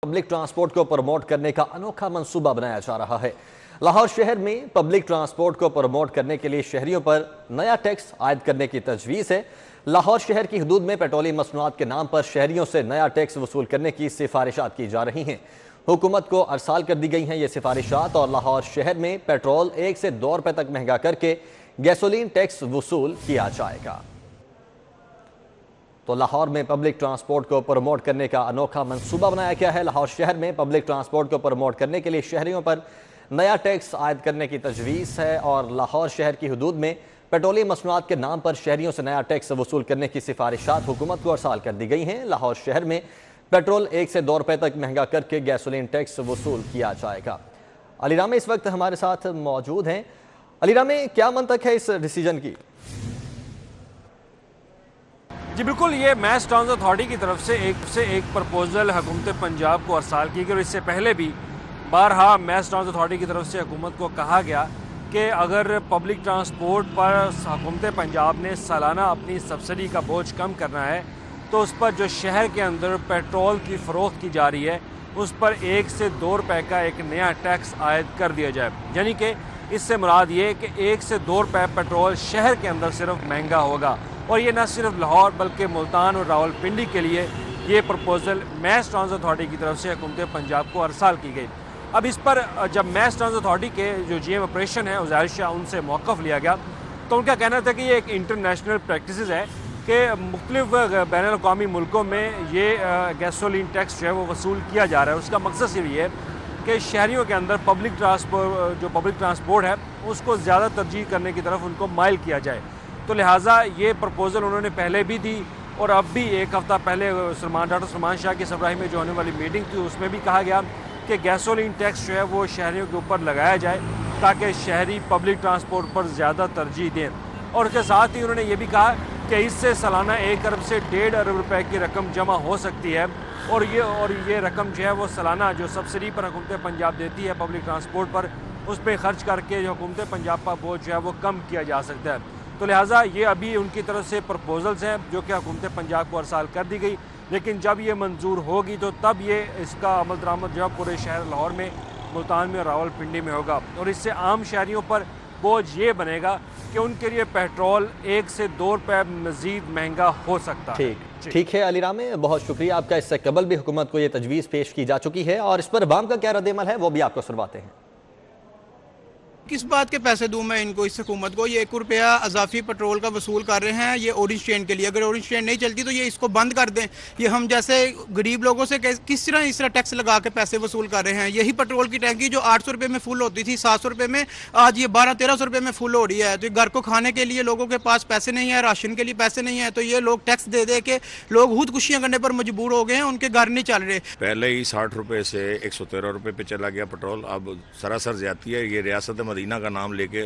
Public transport को promote करने का अनोखा मंसूबा बनाया जा रहा है। लाहौर शहर में पब्लिक ट्रांसपोर्ट को प्रमोट करने के लिए शहरियों पर नया टैक्स आयद करने की तजवीज़ है। लाहौर शहर की हदूद में पेट्रोलियम मसनूआत के नाम पर शहरियों से नया टैक्स वसूल करने की सिफारिशात की जा रही हैं। हुकूमत को अरसाल कर दी गई हैं ये सिफारिशात और लाहौर शहर में पेट्रोल 1 से 2 रुपए तक महंगा करके गैसोलीन टैक्स वसूल किया जाएगा। तो लाहौर में पब्लिक ट्रांसपोर्ट को प्रमोट करने का अनोखा मंसूबा बनाया गया है। लाहौर शहर में पब्लिक ट्रांसपोर्ट को प्रमोट करने के लिए शहरियों पर नया टैक्स आयद करने की तजवीज़ है और लाहौर शहर की हदूद में पेट्रोलियम मसनूआत के नाम पर शहरियों से नया टैक्स वसूल करने की सिफारिशात हुकूमत को अरसाल कर दी गई हैं। लाहौर शहर में पेट्रोल 1 से 2 रुपए तक महंगा करके गैसोलीन टैक्स वसूल किया जाएगा। अलीराम इस वक्त हमारे साथ मौजूद हैं। अलीराम, क्या मंतक है इस डिसीजन की? जी बिल्कुल, ये मैस ट्रांसपोर्ट अथॉरिटी की तरफ से एक प्रपोजल हुकूमत पंजाब को अरसाल की गई और इससे पहले भी बारहा मैस ट्रांसपोर्ट अथॉरिटी की तरफ से हुकूमत को कहा गया कि अगर पब्लिक ट्रांसपोर्ट पर हुकूमत पंजाब ने सालाना अपनी सब्सिडी का बोझ कम करना है तो उस पर जो शहर के अंदर पेट्रोल की फ़रोख्त की जा रही है उस पर 1 से 2 रुपए का एक नया टैक्स आयद कर दिया जाए। यानी कि इससे मुराद ये कि 1 से 2 रुपए पेट्रोल शहर के अंदर सिर्फ महंगा होगा और ये न सिर्फ लाहौर बल्कि मुल्तान और रावलपिंडी के लिए ये प्रपोजल मैस ट्रांसपोर्ट अथॉरिटी की तरफ से हुकूमत पंजाब को अरसाल की गई। अब इस पर जब मैस ट्रांसपोर्ट अथॉरिटी के जो GM ऑपरेशन है उज़ैर शाह उनसे मौक़िफ़ लिया गया तो उनका कहना था कि ये एक इंटरनेशनल प्रैक्टिस है कि मुख्तलिफ बैनुल-अक़वामी मुल्कों में ये गैसोलीन टैक्स जो है वो वसूल किया जा रहा है। उसका मकसद सिर्फ ये है कि शहरियों के अंदर पब्लिक ट्रांसपोर्ट है उसको ज़्यादा तरजीह करने की तरफ उनको माइल किया जाए। तो लिहाजा ये प्रपोज़ल उन्होंने पहले भी दी और अब भी एक हफ़्ता पहले डॉक्टर सलमान शाह की सरबराही में जो होने वाली मीटिंग थी उसमें भी कहा गया कि गैसोलीन टैक्स जो है वो शहरियों के ऊपर लगाया जाए ताकि शहरी पब्लिक ट्रांसपोर्ट पर ज़्यादा तरजीह दें। और उसके साथ ही उन्होंने ये भी कहा कि इससे सालाना 1 अरब से 1.5 अरब रुपए की रकम जमा हो सकती है और ये रकम जो है वो सालाना जो सब्सिडी पर हुकूमत पंजाब देती है पब्लिक ट्रांसपोर्ट पर उस पर ख़र्च करके जो हुकूमत पंजाब का बोझ जो है वो कम किया जा सकता है। तो लिहाजा ये अभी उनकी तरफ से प्रपोजल्स हैं जो कि हुकूमत पंजाब को अरसाल कर दी गई, लेकिन जब ये मंजूर होगी तो तब ये इसका अमल दरामद जो है पूरे शहर लाहौर में, मुल्तान में और रावलपिंडी में होगा और इससे आम शहरियों पर बोझ ये बनेगा कि उनके लिए पेट्रोल 1 से 2 रुपए मज़ीद महंगा हो सकता है। ठीक है अलीराम, बहुत शुक्रिया आपका। इससे कबल भी हुकूमत को ये तजवीज़ पेश की जा चुकी है और इस पर अवाम का क्या रद्द-ए-अमल है वो भी आपको सुनवाते हैं। किस बात के पैसे दूं मैं इनको, इस हुकूमत को? ये 1 रुपया अजाफी पेट्रोल का वसूल कर रहे हैं ये ऑरेंज ट्रेन के लिए। अगर ऑरेंज ट्रेन नहीं चलती तो ये इसको बंद कर दें। ये हम जैसे गरीब लोगों से किस तरह इस तरह टैक्स लगा के पैसे वसूल कर रहे हैं। यही पेट्रोल की टैंकी जो 800 रुपये में फुल होती थी 700 रुपये में, आज ये 1200-1300 रुपये में फुल हो रही है। तो घर को खाने के लिए लोगों के पास पैसे नहीं है, राशन के लिए पैसे नहीं है, तो ये लोग टैक्स दे दे के लोग खुदकुशियाँ करने पर मजबूर हो गए हैं, उनके घर नहीं चल रहे। पहले ही 60 रुपये से 113 रुपये पे चला गया पेट्रोल। अब सरासर ज्यादती है। ये रियासत मदीना का नाम लेके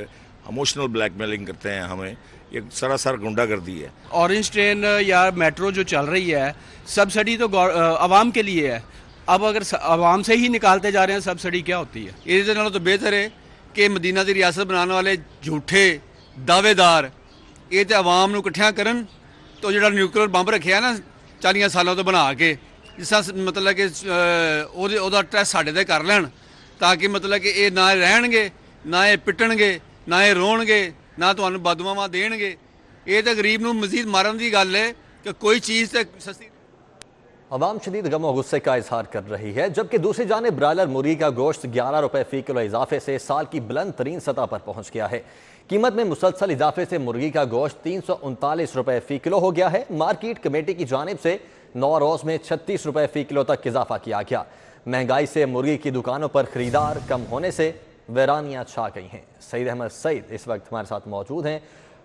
इमोशनल ब्लैकमेलिंग करते हैं हमें, ये सरासर गुंडागर्दी है। ऑरेंज ट्रेन या मेट्रो जो चल रही है सब्सिडी तो आवाम के लिए है। अब अगर आवाम से ही निकालते जा रहे हैं सब्सिडी क्या होती है? इससे नालों तो बेहतर है कि मदीना की रियासत बनाने वाले झूठे दावेदार ये तो आवाम नूं इकट्ठियां करन तो जो न्यूक्लियर बंब रखे ना 40 सालों तो बना के जिस मतलब कि ਉਹਦਾ ਟੈਸਟ ਸਾਡੇ ਤੇ कर लैन ताकि मतलब कि ये ना रहणगे ना ये पिटणगे ना ये रोणगे ना तुहानूं बददुआवां देणगे। ये तो गरीब नूं मजीद मारन दी गल है कि कोई चीज़ तो सस्ती। अवाम शदीद गम और गुस्से का इजहार कर रही है जबकि दूसरी जानिब ब्रायलर मुर्गी का गोश्त 11 रुपए फी किलो इजाफे से साल की बुलंद तरीन सतह पर पहुंच गया है। कीमत में मुसलसल इजाफे से मुर्गी का गोश्त 339 रुपए फी किलो हो गया है। मार्केट कमेटी की जानिब से 9 रोज़ में 36 रुपए फी किलो तक इजाफा किया गया। महंगाई से मुर्गी की दुकानों पर खरीदार कम होने से वैरानियां छा गई हैं। सईद अहमद सईद इस वक्त हमारे साथ मौजूद हैं।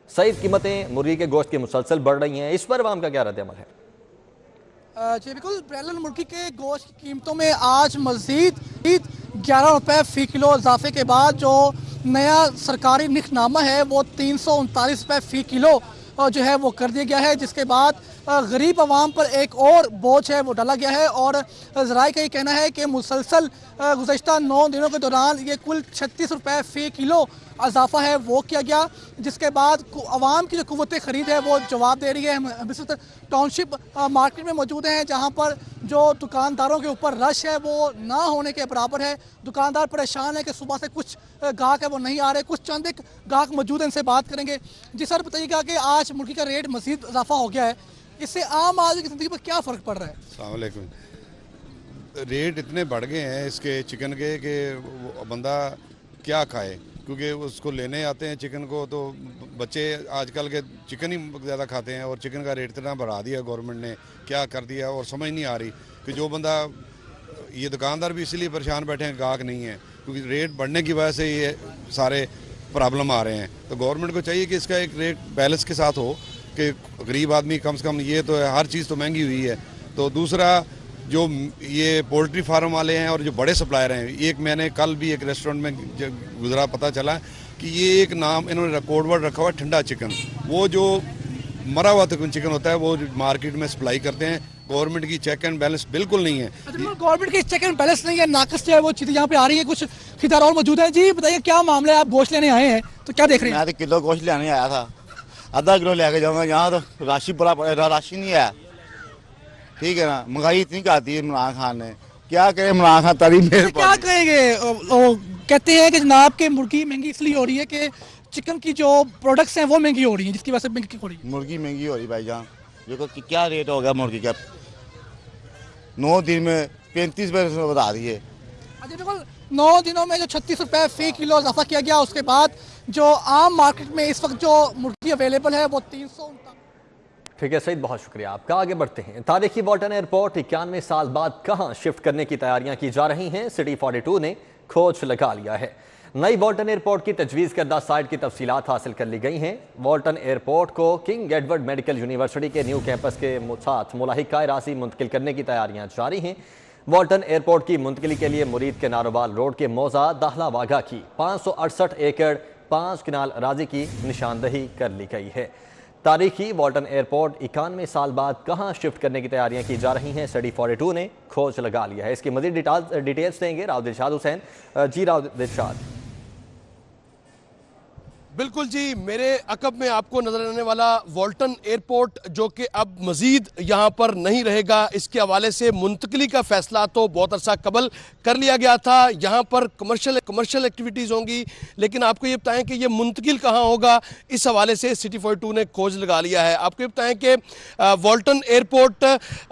सईद, कीमतें मुर्गी के गोश्त की मुसलसल बढ़ रही हैं, इस पर अवाम का क्या रद्द-ए-अमल है? जी बिल्कुल, ब्रायलर मुर्गी के गोश्त की कीमतों में आज मजीद 11 रुपए फी किलो इजाफे के बाद जो नया सरकारी निखनामा है वो 339 रुपए फी किलो जो है वो कर दिया गया है, जिसके बाद गरीब आवाम पर एक और बोझ है वो डाला गया है। और ज़राए का ये कहना है कि मुसलसल गुज़श्ता 9 दिनों के दौरान ये कुल 36 रुपए फ़ी किलो इजाफा है वो किया गया, जिसके बाद आवाम की जो क़ुव्वत ख़रीद है वो जवाब दे रही है। हम इस वक्त टाउनशिप मार्केट में मौजूद हैं जहाँ पर जो दुकानदारों के ऊपर रश है वो ना होने के बराबर है। दुकानदार परेशान है कि सुबह से कुछ गाहक है वो नहीं आ रहे। कुछ चंद एक गाहक मौजूद हैं, इनसे बात करेंगे। जी सर, बताइएगा कि आज मुर्गी का रेट मजीद इजाफा हो गया है, इससे आम आदमी की ज़िंदगी पर क्या फ़र्क पड़ रहा है? अस्सलाम वालेकुम। रेट इतने बढ़ गए हैं इसके चिकन के कि वो बंदा क्या खाए, क्योंकि उसको लेने आते हैं चिकन को तो बच्चे आजकल के चिकन ही ज़्यादा खाते हैं और चिकन का रेट इतना बढ़ा दिया गवर्नमेंट ने, क्या कर दिया और समझ नहीं आ रही कि जो बंदा, ये दुकानदार भी इसीलिए परेशान बैठे हैं, गाहक नहीं है, क्योंकि रेट बढ़ने की वजह से ये सारे प्रॉब्लम आ रहे हैं। तो गवर्नमेंट को चाहिए कि इसका एक रेट बैलेंस के साथ हो कि गरीब आदमी कम से कम, ये तो है, हर चीज़ तो महंगी हुई है। तो दूसरा, जो ये पोल्ट्री फार्म वाले हैं और जो बड़े सप्लायर हैं, एक मैंने कल भी एक रेस्टोरेंट में गुजरा, पता चला कि ये एक नाम इन्होंने कोड वर्ड रखा हुआ है ठंडा चिकन। वो जो मरा हुआ चिकन होता है वो मार्केट में सप्लाई करते हैं। गवर्नमेंट की चेक एंड बैलेंस बिल्कुल नहीं है। गवर्नमेंट की चेक एंड बैलेंस नहीं है, नाकस जो है वो चीज़ें यहाँ पे आ रही है। कुछ खरीदार और मौजूद हैं। जी बताइए, क्या मामला है? आप गोश्त लेने आए हैं तो क्या देख रहे हैं? मैं तो किलो गोश्त लेने आया था, आधा किलो लेके जाऊंगा। यहाँ तो राशि बड़ा राशि नहीं है, ठीक है ना। महंगाई इतनी आती है इमरान खान ने, क्या करे इमरान खान तारीफ मेरे क्या कहेंगे? वो कहते हैं कि जनाब के मुर्गी महंगी इसलिए हो रही है कि चिकन की जो प्रोडक्ट्स हैं वो महंगी हो रही हैं, जिसकी वजह से महंगी हो रही है। मुर्गी महंगी हो रही भाईजान। देखो कि क्या रेट हो गया मुर्गी का, 9 दिन में 35 रुपये बता दिए। अच्छा, बिल्कुल 9 दिनों में जो 36 रुपये फी किलो इजाफा किया गया, उसके बाद जो आम मार्केट में इस वक्त जो मुर्गी अवेलेबल है वो 300। ठीक है सईद, बहुत शुक्रिया आपका। आगे बढ़ते हैं। तारीखी वॉल्टन एयरपोर्ट 91 साल बाद कहां शिफ्ट करने की तैयारियां की जा रही हैं, सिटी 42 ने खोज लगा लिया है। नई वॉल्टन एयरपोर्ट की तजवीज़ करदा साइट की तफसीलात हासिल कर ली गई हैं। वॉल्टन एयरपोर्ट को किंग एडवर्ड मेडिकल यूनिवर्सिटी के न्यू कैंपस के साथ मुलाहिका रासी मुंतकिल करने की तैयारियां जारी हैं। वॉल्टन एयरपोर्ट की मुंतकिली के लिए मुरीद के नारोवाल रोड के मौजा दाखला वागा की 568 एकड़ 5 कनाल अराजी की निशानदही कर ली गई है। तारीखी वॉल्टन एयरपोर्ट 91 साल बाद कहां शिफ्ट करने की तैयारियां की जा रही हैं, स्टडी 42 ने खोज लगा लिया है। इसकी मजीद डिटेल्स देंगे राव दिलशाद हुसैन। जी राव दिलशाद। बिल्कुल जी, मेरे अकब में आपको नजर आने वाला वॉल्टन एयरपोर्ट जो कि अब मजीद यहाँ पर नहीं रहेगा, इसके हवाले से मुंतकली का फैसला तो बहुत अरसा कबल कर लिया गया था। यहाँ पर कमर्शियल एक्टिविटीज़ होंगी, लेकिन आपको ये बताएं कि ये मुंतकिल कहाँ होगा, इस हवाले से सिटी 42 ने खोज लगा लिया है। आपको ये बताएं कि वॉल्टन एयरपोर्ट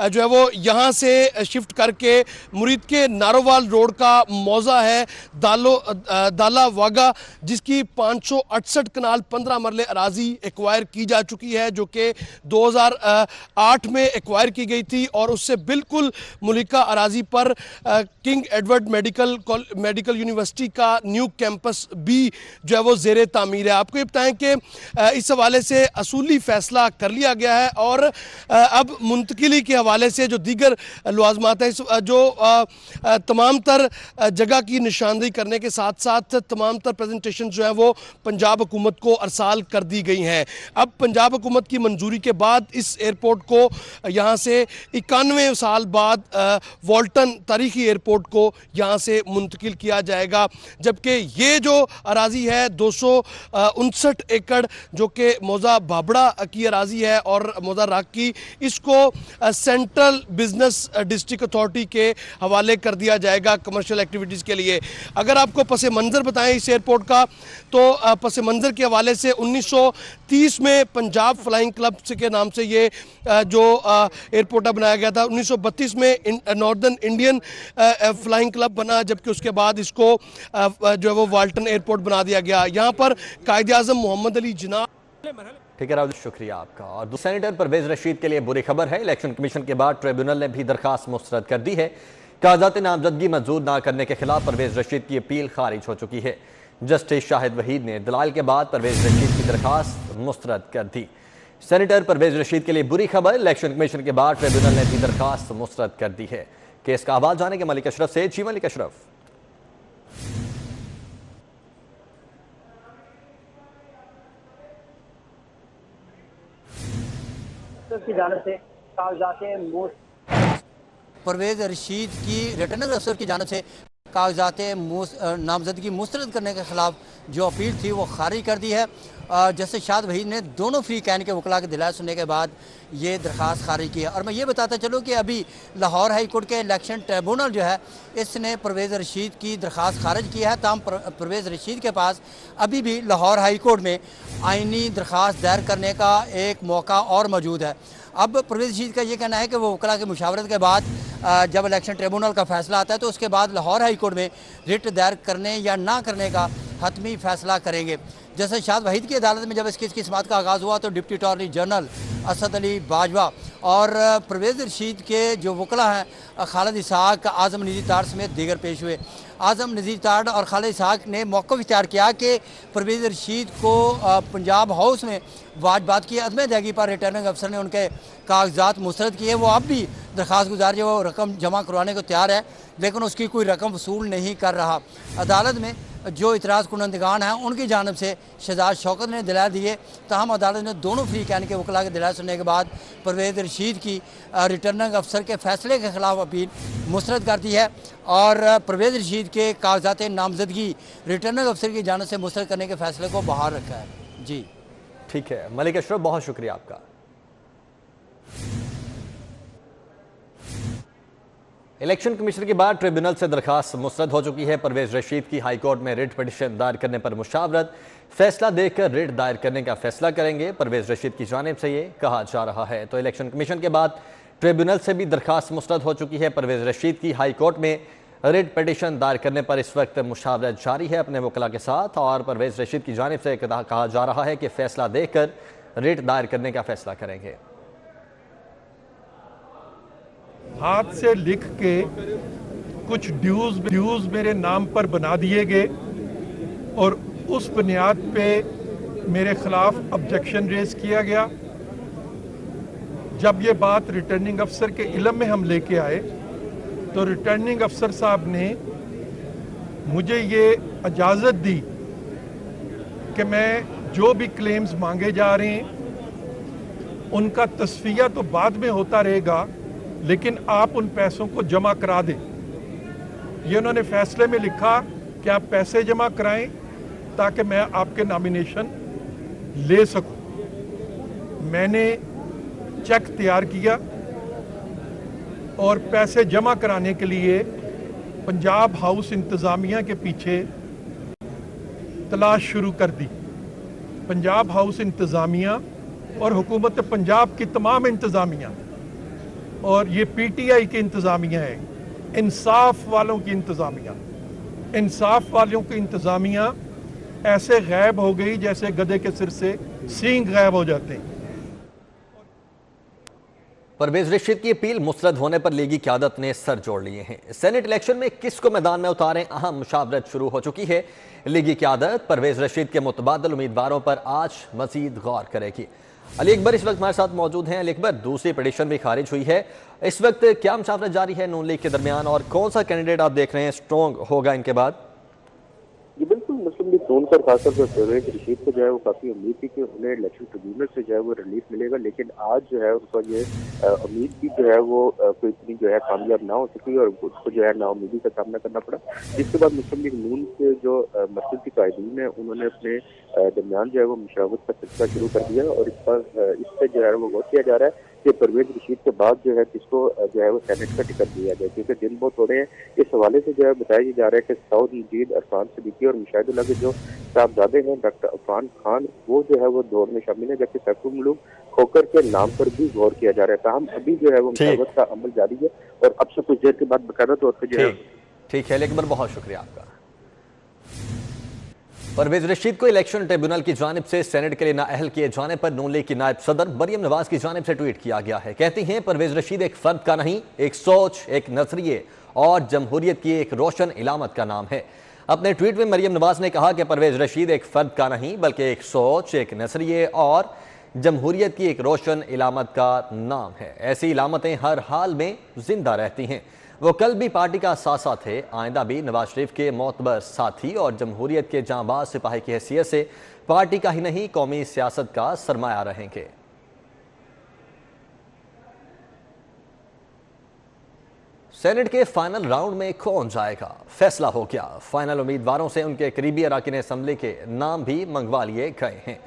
जो है वो यहाँ से शिफ्ट करके मुरीद के नारोवाल रोड का मौजा है दाला वागा, जिसकी 568 कनाल 15 मरले अराजी एक्वायर की जा चुकी है, जो कि 2008 में एक्वायर की गई थी और उससे बिल्कुल मुलिका अराजी पर किंग एडवर्ड मेडिकल यूनिवर्सिटी का न्यू कैंपस भी जो है वो जेर तामीर है। आपको ये बताएं कि इस हवाले से असूली फैसला कर लिया गया है और अब मुंतकिली के हवाले से जो दीगर लवाजमात है, जो तमाम तर जगह की निशानदेही करने के साथ साथ तमाम तर प्रेजेंटेशन जो है वो पंजाब हुकूमत को अरसाल कर दी गई हैं। अब पंजाब हुकूमत की मंजूरी के बाद इस एयरपोर्ट को यहाँ से 91 साल बाद वॉल्टन तारीखी एयरपोर्ट को यहाँ से मुंतकिल किया जाएगा, जबकि ये जो अराजी है 259 एकड़ जो कि मौजा भाबड़ा की अराजी है और मौजा राग की, इसको सेंट्रल बिजनेस डिस्ट्रिक्ट अथॉरिटी के हवाले कर दिया जाएगा कमर्शियल एक्टिविटीज़ के लिए। अगर आपको पस मंज़र बताएं इस एयरपोर्ट का, तो पस मंज़र के हवाले से 1930 में पंजाब फ्लाइंग क्लब के नाम से ये जो एयरपोर्ट बनाया गया था। 1932 में नॉर्दर्न इंडियन फ्लाइंग क्लब बना, जबकि उसके बाद इसको जो है वो वॉल्टन एयरपोर्ट बना दिया गया। यहाँ पर कायदे आज़म मोहम्मद अली जिन्ना। ठीक है राव, शुक्रिया आपका। और सेनेटर परवेज रशीद के लिए बुरी खबर है। इलेक्शन कमीशन के बाद ट्रिब्यूनल ने भी दरखास्त मुस्तरद कर दी है। कागजात नामजदगी मंजूर न करने के खिलाफ परवेज रशीद की अपील खारिज हो चुकी है। जस्टिस शाहिद वहीद ने दलाल के बाद परवेज रशीद की दरखास्त मुस्तरद कर दी। सेनेटर परवेज रशीद के लिए बुरी खबर, इलेक्शन कमीशन के बाद ट्रिब्यूनल ने भी दरखास्त मुस्तरद कर दी है। केस का हवाला जाने के मलिक अशरफ से। जी मलिक अशरफ। की जानिब से कागजात परवेज रशीद की रिटर्निंग अफसर की जानिब से कागजात नामजदगी मुस्तरद करने के ख़िलाफ़ जो अपील थी वो खारिज कर दी है। जस्टिस शाद वहीद ने दोनों फ्री कैन के वकला के दिलाए सुनने के बाद ये दरख्वास्त खारिज की है। और मैं ये बताता चलूँ कि अभी लाहौर हाई कोर्ट के इलेक्शन ट्रिब्यूनल जो है इसने परवेज़ रशीद की दरख्वास्त खारिज की है। ताम परवेज़ रशीद के पास अभी भी लाहौर हाई कोर्ट में आइनी दरख्वास्त दायर करने का एक मौका और मौजूद है। अब परवेज़ रशीद का ये कहना है कि वो वकला की मुशावरत के बाद जब इलेक्शन ट्रिब्यूनल का फैसला आता है तो उसके बाद लाहौर हाई कोर्ट में रिट दायर करने या ना करने का हतमी फैसला करेंगे। जैसे शाद वहीद की अदालत में जब इस केस की समाअत का आगाज़ हुआ तो deputy attorney general Asad Ali Bajwa और परवेज़ रशीद के जो वकला हैं खालिद इसहाक, आज़म नज़ीर ताड़ समेत दीगर पेश हुए। आज़म नज़ीर ताड़ और खालिद इसहाक ने मौक़िफ़ इख्तियार किया कि परवेज़ रशीद को पंजाब हाउस में वाजबात की अदम अदायगी पर रिटर्निंग अफसर ने उनके कागजात मुस्तरद किए। वो अब भी दरख्वास्त गुजार जो वो रकम जमा करवाने को तैयार है, लेकिन उसकी कोई रकम वसूल नहीं कर रहा। अदालत में जो इतराज़ कुनंदगान हैं उनकी जानब से शहजाद शौकत ने दिलाए दिए, ताहम अदालत ने दोनों फ्री कैन के वकला के दिलाए सुनने के बाद परवेज़ रशीद की रिटर्निंग अफसर के फैसले के ख़िलाफ़ अपील मुस्तरद कर दी है और परवेज़ रशीद के कागजात नामजदगी रिटर्निंग अफसर की जानब से मुस्तरद करने के फैसले को बहाल रखा है। जी ठीक है मलिक अशरफ, बहुत शुक्रिया आपका। इलेक्शन कमीशन के बाद ट्रिब्यूनल से दरखास्त मुस्तरद हो चुकी है। परवेज़ रशीद की हाई कोर्ट में रिट पिटीशन दायर करने पर मुशावरत, फैसला देकर रिट दायर करने का फैसला करेंगे परवेज़ रशीद की जानिब से ये कहा जा रहा है। तो इलेक्शन कमीशन के बाद ट्रिब्यूनल से भी दरखास्त मुस्तरद हो चुकी है। परवेज़ रशीद की हाई कोर्ट में रिट पिटीशन दायर करने पर इस वक्त मुशावरत जारी है अपने वकला के साथ और परवेज़ रशीद की जानिब से कहा जा रहा है कि फैसला देकर रिट दायर करने का फैसला करेंगे। हाथ से लिख के कुछ ड्यूज मेरे नाम पर बना दिए गए और उस बुनियाद पे मेरे खिलाफ ऑब्जेक्शन रेज किया गया। जब ये बात रिटर्निंग अफसर के इल्म में हम लेके आए तो रिटर्निंग अफसर साहब ने मुझे ये इजाज़त दी कि मैं जो भी क्लेम्स मांगे जा रहे हैं उनका तस्फिया तो बाद में होता रहेगा, लेकिन आप उन पैसों को जमा करा दें। ये उन्होंने फैसले में लिखा कि आप पैसे जमा कराएं ताकि मैं आपके नॉमिनेशन ले सकूं। मैंने चेक तैयार किया और पैसे जमा कराने के लिए पंजाब हाउस इंतज़ामिया के पीछे तलाश शुरू कर दी। पंजाब हाउस इंतज़ामिया और हुकूमत पंजाब की तमाम इंतज़ामिया और ये पीटीआई की इंतज़ामिया है, इंसाफ वालों की इंतज़ामिया, इंसाफ वालों की इंतज़ामिया ऐसे गायब हो गई जैसे गधे के सिर से सींग गायब हो जाते हैं। परवेज़ रशीद की अपील मुस्तरद होने पर लीगी क़यादत ने सर जोड़ लिए हैं। सेनेट इलेक्शन में किसको मैदान में उतारें, अहम मुशावरत शुरू हो चुकी है। लीगी क़यादत परवेज़ रशीद के मुतबादल उम्मीदवारों पर आज मजीद गौर करेगी। अली अकबर इस वक्त हमारे साथ मौजूद हैं। अली अकबर, दूसरी पिटीशन भी खारिज हुई है, इस वक्त क्या मुशावरत जारी है नून लीग के दरमियान और कौन सा कैंडिडेट आप देख रहे हैं स्ट्रॉन्ग होगा इनके बाद? जी बिल्कुल, मुस्लिम लीग नून पर खासतौर पर परवेज़ रशीद को जो है वो काफ़ी उम्मीद थी कि उन्हें इलेक्शन ट्रिब्यूनल से जो है वो रिलीफ मिलेगा, लेकिन आज जो है उनका ये उम्मीद की जो है वो कोई इतनी जो है कामयाब ना हो सकी और उसको जो है नाउमीदी का सामना करना पड़ा। जिसके बाद मुस्लिम लीग नून के जो मरकज़ी कायदीन है उन्होंने अपने दरमियान जो है वो मुशावरत का सिलसिला शुरू कर दिया और इस पर जो है वो गौर किया जा रहा है कि परवेज़ रशीद के बाद जो है किसको जो है वो सेनेट का टिकट दिया जाए, क्योंकि दिन बहुत थोड़े हैं। इस हवाले से जो है बताया जा रहा है कि सऊद मजीद, अरफान सिद्दीकी और मुशाहिदुल्लाह के जो साहबजादे हैं डॉक्टर अफरान खान वो जो है वो दौड़ में शामिल है, जबकि सैफुल मुल्क खोकर के नाम पर भी गौर किया जा रहा है। ताहम अभी जो है वो मुशावरत का अमल जारी है और अब से कुछ देर के बाद बाकायदा तौर पर जो है। ठीक है अकबर, बहुत शुक्रिया आपका। परवेज़ रशीद को इलेक्शन ट्रिब्यूनल की जानिब से सेनेट के लिए नाअहल किए जाने पर नून लीग की नायब सदर मरियम नवाज की जानिब से ट्वीट किया गया है। कहती हैं परवेज़ रशीद एक फर्द का नहीं, एक सोच, एक नजरिए और जमहूरियत की एक रोशन इलामत का नाम है। अपने ट्वीट में मरियम नवाज ने कहा कि परवेज़ रशीद एक फर्द का नहीं बल्कि एक सोच, एक नजरिए और जमहूरियत की एक रोशन इलामत का नाम है। ऐसी इलामतें हर हाल में जिंदा रहती हैं। वो कल भी पार्टी का सासा थे, आइंदा भी नवाज शरीफ के मोतबर साथी और जमहूरियत के जांबाज सिपाही की हैसियत से पार्टी का ही नहीं कौमी सियासत का सरमाया रहेंगे। सेनेट के फाइनल राउंड में कौन जाएगा, फैसला हो गया। फाइनल उम्मीदवारों से उनके करीबी अरकान असम्बली के नाम भी मंगवा लिए गए हैं।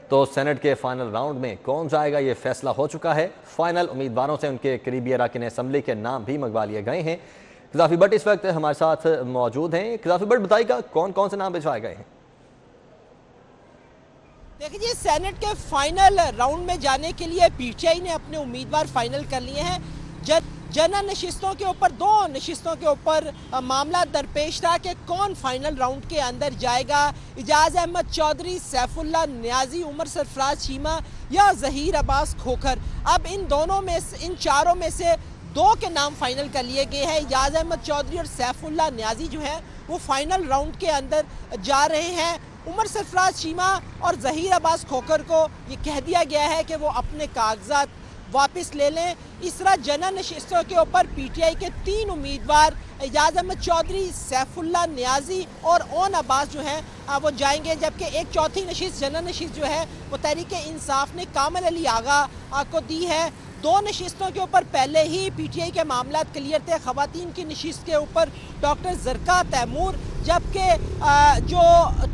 तो सेनेट के फाइनल राउंड में कौन जाएगा ये फैसला हो चुका है। फाइनल उम्मीदवारों से उनके करीबी अरकान असम्बली के नाम भी मंगवा लिए गए हैं। क़ज़ाफ़ी भट्ट इस वक्त हमारे साथ मौजूद हैं। क़ज़ाफ़ी भट्ट, बताइएगा कौन कौन से नाम भिजवाए गए हैं? देखिए, सेनेट के फाइनल राउंड में जाने के लिए पीटीआई ने अपने उम्मीदवार फाइनल कर लिए हैं। जनरल नशिस्तों के ऊपर, 2 नशिस्तों के ऊपर मामला दरपेश था कि कौन फाइनल राउंड के अंदर जाएगा। इजाज अहमद चौधरी, सैफुल्ला नियाजी, उमर सरफराज चीमा या जहीर अब्बास खोखर। अब इन चारों में से 2 के नाम फाइनल कर लिए गए हैं। इजाज अहमद चौधरी और सैफुल्ला नियाजी जो है वो फाइनल राउंड के अंदर जा रहे हैं। उमर सरफराज चीमा और जहीर अब्बास खोखर को ये कह दिया गया है कि वो अपने कागजात वापस ले लें। इस तरह जनरल नशिस्तों के ऊपर पीटीआई के 3 उम्मीदवार इजाज अहमद चौधरी, सैफुल्ला नियाजी और ओन अब्बास जो है वो जाएंगे, जबकि एक चौथी नशिस्त जनरल नशिस्त जो है वो तहरीक इंसाफ ने कामिल अली आगा को दी है। 2 नशिस्तों के ऊपर पहले ही पीटीआई के मामला क्लियर थे। खवातीन की नशिस्त के ऊपर डॉक्टर ज़रका तैमूर, जबकि जो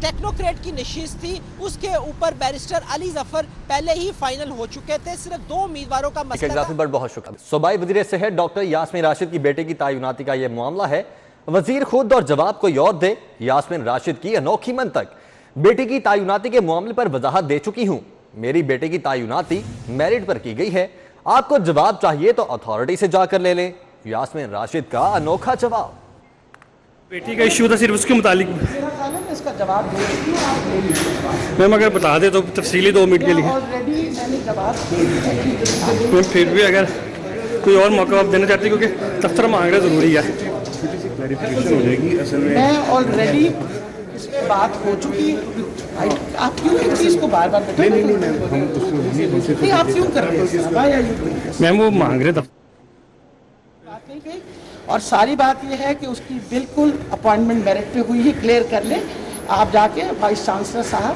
टेक्नोक्रेट की नशिस्त थी उसके ऊपर बैरिस्टर अली जफर पहले ही फाइनल हो चुके थे। सिर्फ 2 उम्मीदवारों का मसला था। बहुत शुक्रिया। सूबाई वज़ीर सेहत डॉक्टर यास्मीन राशिद की बेटे की तैनाती का यह मामला है। वजीर खुद और जवाब कोई और दे। यास्मीन राशिद की अनोखी मंतक, बेटी की तैनाती के मामले पर वजाहत दे चुकी हूँ। मेरी बेटे की तैनाती मेरिट पर की गई है। आपको जवाब चाहिए तो अथॉरिटी से जाकर ले लें। यास्मीन राशिद का अनोखा जवाब। बेटी का इशू था सिर्फ उसके मुतालिक। इसका जवाब दे मैम अगर बता दे तो तफसीली 2 मिनट के लिए। ऑलरेडी मैंने जवाब दे दिया। मैम फिर भी अगर कोई और मौका आप देना चाहती, क्योंकि दफ्तर मांग रहे ज़रूरी है। क्लैरिफिकेशन हो जाएगी असल में। मैं ऑलरेडी इस पे बात हो चुकी है। आप क्यों इस चीज़ को बार बार नहीं, आप क्यों कर रहे हैं? मैम वो मांग रहे बात नहीं कही, और सारी बात यह है कि उसकी बिल्कुल अपॉइंटमेंट मेरिट पे हुई है। क्लियर कर ले, आप जाके वाइस चांसलर साहब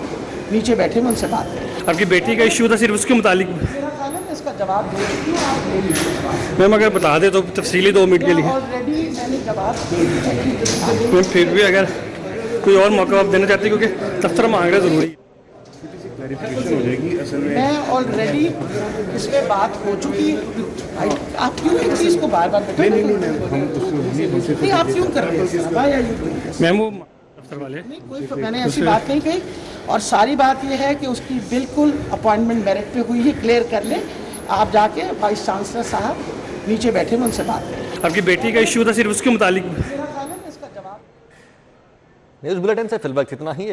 नीचे बैठे में उनसे बात करें। आपकी बेटी का इशू था सिर्फ उसके मुतालिक। इसका जवाब दे। मैम अगर बता दे तो तफसीली 2 मिनट के लिए। ऑलरेडी मैंने जवाब दे दिया। मैम फिर भी अगर कोई और मौका आप देना चाहती, क्योंकि दफ्तर मांग रहे ज़रूरी है। क्लैरिफिकेशन हो जाएगी असल में। मैं ऑलरेडी इस पे बात हो चुकी है। आप क्यों इस चीज़ को बार बार नहीं, आप क्यों कर रहे हैं? मैम वो दफ्तर वाले कोई मैंने ऐसी बात नहीं कही, और सारी बात यह है कि उसकी बिल्कुल अपॉइंटमेंट मेरिट पे हुई है। क्लियर कर ले, आप जाके वाइस चांसलर साहब नीचे बैठे में उनसे बात करें। आपकी बेटी का इशू था सिर्फ उसके मुतालिक। न्यूज़ बुलेटिन से फिलहाल इतना ही।